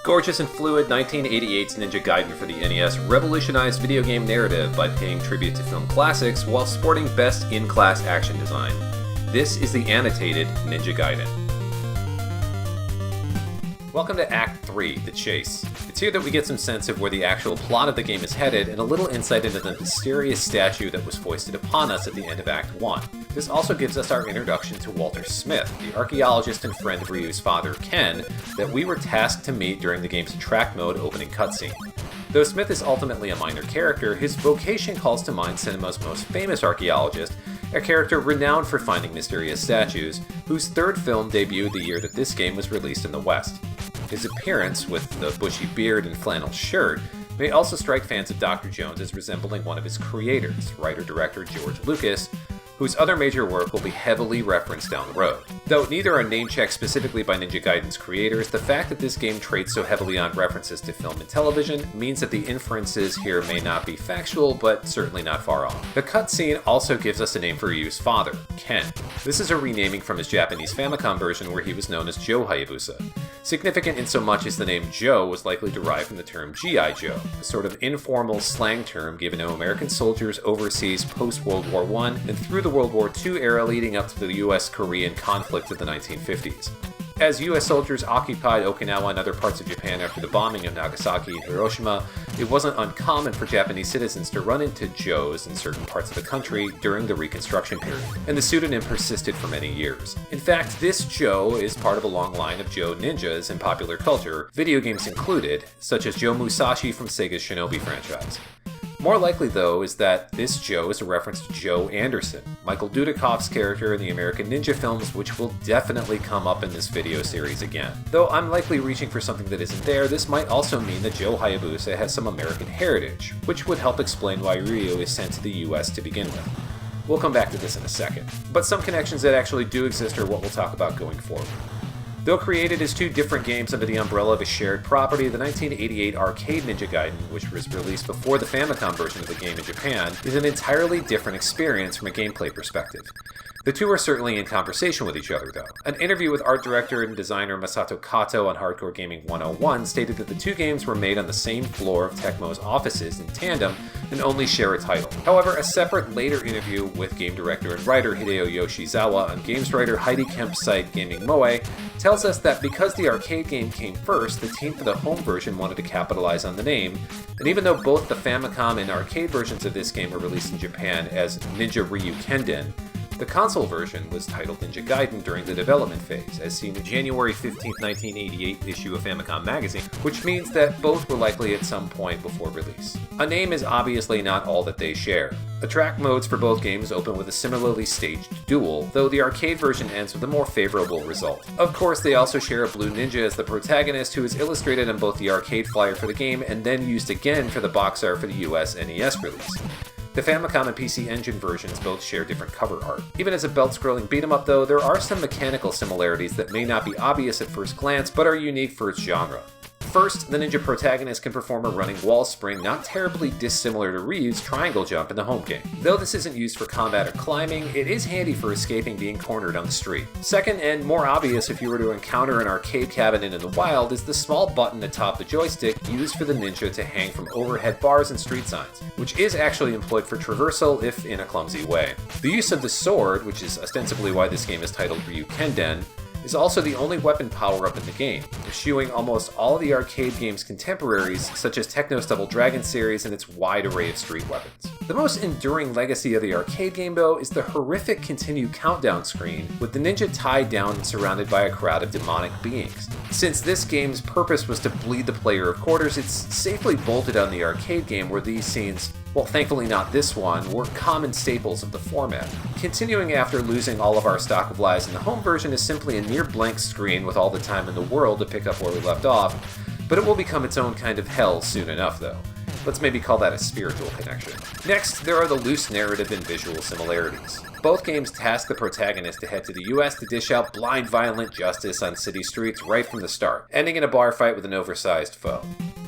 Gorgeous and fluid, 1988's Ninja Gaiden for the NES revolutionized video game narrative by paying tribute to film classics while sporting best in-class action design. This is the Annotated Ninja Gaiden. Welcome to Act 3, The Chase. It's here that we get some sense of where the actual plot of the game is headed and a little insight into the mysterious statue that was foisted upon us at the end of Act 1. This also gives us our introduction to Walter Smith, the archaeologist and friend of Ryu's father, Ken, that we were tasked to meet during the game's track mode opening cutscene. Though Smith is ultimately a minor character, his vocation calls to mind cinema's most famous archaeologist, a character renowned for finding mysterious statues, whose third film debuted the year that this game was released in the West. His appearance, with the bushy beard and flannel shirt, may also strike fans of Dr. Jones as resembling one of his creators, writer-director George Lucas, whose other major work will be heavily referenced down the road. Though neither are name-checked specifically by Ninja Gaiden's creators, the fact that this game trades so heavily on references to film and television means that the inferences here may not be factual, but certainly not far off. The cutscene also gives us a name for Ryu's father, Ken. This is a renaming from his Japanese Famicom version where he was known as Joe Hayabusa. Significant in so much as the name Joe was likely derived from the term G.I. Joe, a sort of informal slang term given to American soldiers overseas post-World War I and through the World War II era leading up to the US-Korean conflict of the 1950s. As US soldiers occupied Okinawa and other parts of Japan after the bombing of Nagasaki and Hiroshima, it wasn't uncommon for Japanese citizens to run into Joes in certain parts of the country during the Reconstruction period, and the pseudonym persisted for many years. In fact, this Joe is part of a long line of Joe ninjas in popular culture, video games included, such as Joe Musashi from Sega's Shinobi franchise. More likely, though, is that this Joe is a reference to Joe Anderson, Michael Dudikoff's character in the American Ninja films, which will definitely come up in this video series again. Though I'm likely reaching for something that isn't there, this might also mean that Joe Hayabusa has some American heritage, which would help explain why Ryu is sent to the US to begin with. We'll come back to this in a second. But some connections that actually do exist are what we'll talk about going forward. Though created as two different games under the umbrella of a shared property, the 1988 arcade Ninja Gaiden, which was released before the Famicom version of the game in Japan, is an entirely different experience from a gameplay perspective. The two are certainly in conversation with each other, though. An interview with art director and designer Masato Kato on Hardcore Gaming 101 stated that the two games were made on the same floor of Tecmo's offices in tandem and only share a title. However, a separate later interview with game director and writer Hideo Yoshizawa on games writer Heidi Kemp's site Gaming Moe tells us that because the arcade game came first, the team for the home version wanted to capitalize on the name, and even though both the Famicom and arcade versions of this game were released in Japan as Ninja Ryu Kenden, the console version was titled Ninja Gaiden during the development phase, as seen in the January 15, 1988 issue of Famicom magazine, which means that both were likely at some point before release. A name is obviously not all that they share. The track modes for both games open with a similarly staged duel, though the arcade version ends with a more favorable result. Of course, they also share a blue ninja as the protagonist, who is illustrated on both the arcade flyer for the game and then used again for the box art for the US NES release. The Famicom and PC Engine versions both share different cover art. Even as a belt-scrolling beat-em-up though, there are some mechanical similarities that may not be obvious at first glance, but are unique for its genre. First, the ninja protagonist can perform a running wall spring not terribly dissimilar to Ryu's triangle jump in the home game. Though this isn't used for combat or climbing, it is handy for escaping being cornered on the street. Second, and more obvious if you were to encounter an arcade cabinet in the wild, is the small button atop the joystick used for the ninja to hang from overhead bars and street signs, which is actually employed for traversal if in a clumsy way. The use of the sword, which is ostensibly why this game is titled Ryu Kenden, is also the only weapon power-up in the game, eschewing almost all of the arcade game's contemporaries, such as Tecno's Double Dragon series and its wide array of street weapons. The most enduring legacy of the arcade game, though, is the horrific continue countdown screen, with the ninja tied down and surrounded by a crowd of demonic beings. Since this game's purpose was to bleed the player of quarters, it's safely bolted on the arcade game where these scenes, well, thankfully not this one, were common staples of the format. Continuing after losing all of our stock of lives in the home version is simply a near blank screen with all the time in the world to pick up where we left off, but it will become its own kind of hell soon enough though. Let's maybe call that a spiritual connection. Next, there are the loose narrative and visual similarities. Both games task the protagonist to head to the US to dish out blind violent justice on city streets right from the start, ending in a bar fight with an oversized foe.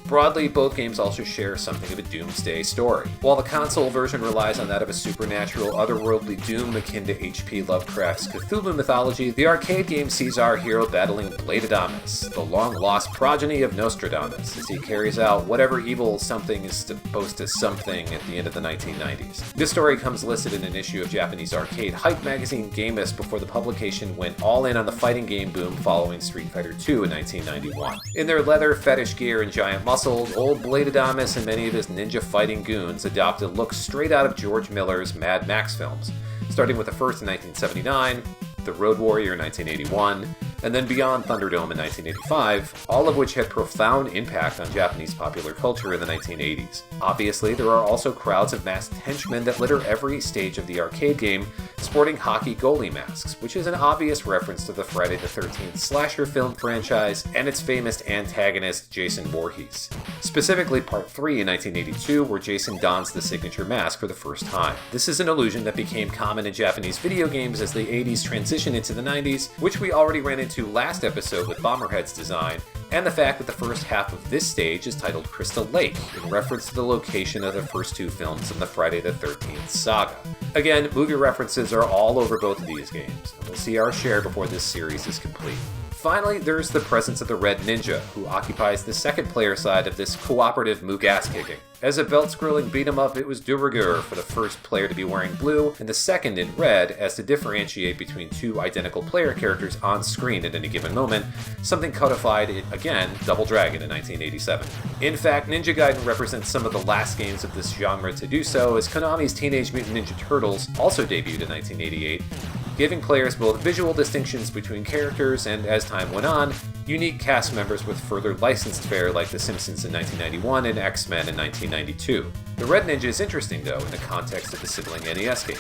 Broadly, both games also share something of a doomsday story. While the console version relies on that of a supernatural, otherworldly doom akin to H.P. Lovecraft's Cthulhu mythology, the arcade game sees our hero battling Bladadamus, the long-lost progeny of Nostradamus, as he carries out whatever evil something is supposed to something at the end of the 1990s. This story comes listed in an issue of Japanese arcade hype magazine Gameist before the publication went all in on the fighting game boom following Street Fighter II in 1991. In their leather, fetish gear, and giant muscles, old Bladadamus and many of his ninja fighting goons adopted looks straight out of George Miller's Mad Max films, starting with the first in 1979, The Road Warrior in 1981, and then Beyond Thunderdome in 1985, all of which had profound impact on Japanese popular culture in the 1980s. Obviously, there are also crowds of masked henchmen that litter every stage of the arcade game, sporting hockey goalie masks, which is an obvious reference to the Friday the 13th slasher film franchise and its famous antagonist Jason Voorhees. Specifically Part 3 in 1982, where Jason dons the signature mask for the first time. This is an illusion that became common in Japanese video games as the 80s transitioned into the 90s, which we already ran into last episode with Bomberhead's design, and the fact that the first half of this stage is titled Crystal Lake, in reference to the location of the first two films in the Friday the 13th saga. Again, movie references are all over both of these games, and we'll see our share before this series is complete. Finally, there's the presence of the Red Ninja, who occupies the second player side of this cooperative Mugas kicking. As a belt-scrolling beat-em-up, it was de rigueur for the first player to be wearing blue, and the second in red, as to differentiate between two identical player characters on screen at any given moment, something codified in, again, Double Dragon in 1987. In fact, Ninja Gaiden represents some of the last games of this genre to do so, as Konami's Teenage Mutant Ninja Turtles also debuted in 1988, giving players both visual distinctions between characters and, as time went on, unique cast members with further licensed fare like The Simpsons in 1991 and X-Men in 1992. The Red Ninja is interesting, though, in the context of the sibling NES game.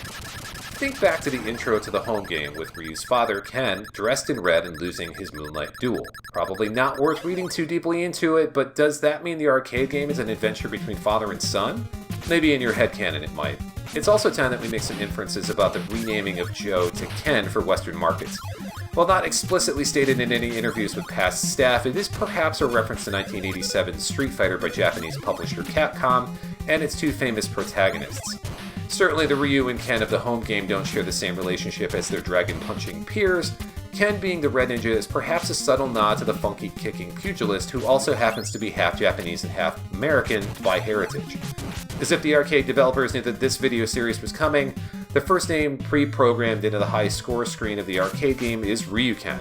Think back to the intro to the home game with Ryu's father, Ken, dressed in red and losing his Moonlight Duel. Probably not worth reading too deeply into it, but does that mean the arcade game is an adventure between father and son? Maybe in your headcanon it might. It's also time that we make some inferences about the renaming of Joe to Ken for Western markets. While not explicitly stated in any interviews with past staff, it is perhaps a reference to 1987's Street Fighter by Japanese publisher Capcom and its two famous protagonists. Certainly the Ryu and Ken of the home game don't share the same relationship as their dragon-punching peers. Ken being the Red Ninja is perhaps a subtle nod to the funky-kicking pugilist who also happens to be half Japanese and half American by heritage. As if the arcade developers knew that this video series was coming, the first name pre-programmed into the high score screen of the arcade game is Ryuken,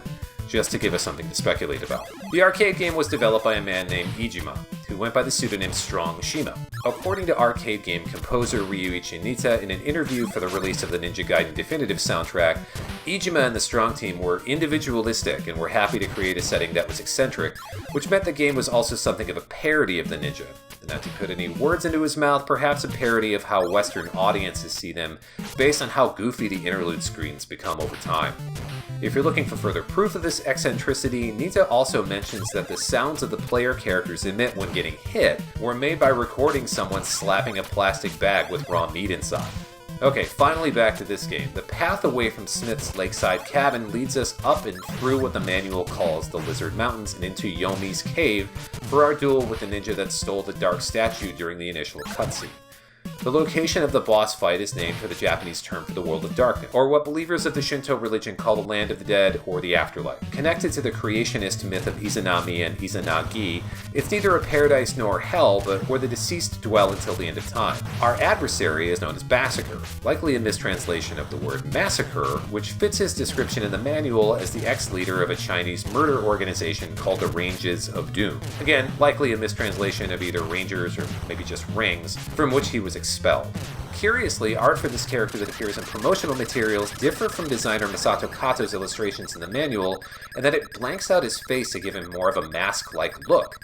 just to give us something to speculate about. The arcade game was developed by a man named Iijima, who went by the pseudonym Strong Shima. According to arcade game composer Ryuichi Nitta in an interview for the release of the Ninja Gaiden Definitive soundtrack, Iijima and the Strong team were individualistic and were happy to create a setting that was eccentric, which meant the game was also something of a parody of the ninja. Not to put any words into his mouth, perhaps a parody of how Western audiences see them, based on how goofy the interlude screens become over time. If you're looking for further proof of this eccentricity, Nitta also mentions that the sounds of the player characters emit when getting hit were made by recording someone slapping a plastic bag with raw meat inside. Okay, finally back to this game. The path away from Smith's lakeside cabin leads us up and through what the manual calls the Lizard Mountains and into Yomi's cave for our duel with the ninja that stole the dark statue during the initial cutscene. The location of the boss fight is named for the Japanese term for the world of darkness, or what believers of the Shinto religion call the land of the dead or the afterlife. Connected to the creationist myth of Izanami and Izanagi, it's neither a paradise nor hell, but where the deceased dwell until the end of time. Our adversary is known as Massacre, likely a mistranslation of the word massacre, which fits his description in the manual as the ex-leader of a Chinese murder organization called the Ranges of Doom. Again, likely a mistranslation of either Rangers or maybe just Rings, from which he was expelled. Curiously, art for this character that appears in promotional materials differ from designer Masato Kato's illustrations in the manual, and that it blanks out his face to give him more of a mask-like look.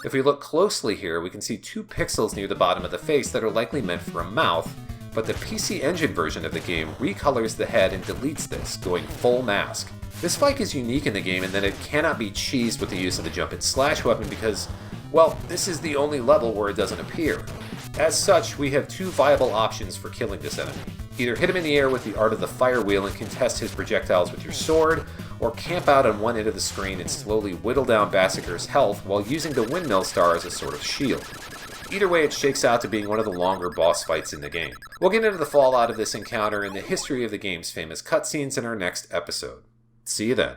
If we look closely here, we can see 2 pixels near the bottom of the face that are likely meant for a mouth, but the PC Engine version of the game recolors the head and deletes this, going full mask. This fight is unique in the game in that it cannot be cheesed with the use of the jump and slash weapon because, well, this is the only level where it doesn't appear. As such, we have 2 viable options for killing this enemy. Either hit him in the air with the art of the fire wheel and contest his projectiles with your sword, or camp out on one end of the screen and slowly whittle down Bassaker's health while using the windmill star as a sort of shield. Either way, it shakes out to being one of the longer boss fights in the game. We'll get into the fallout of this encounter and the history of the game's famous cutscenes in our next episode. See you then.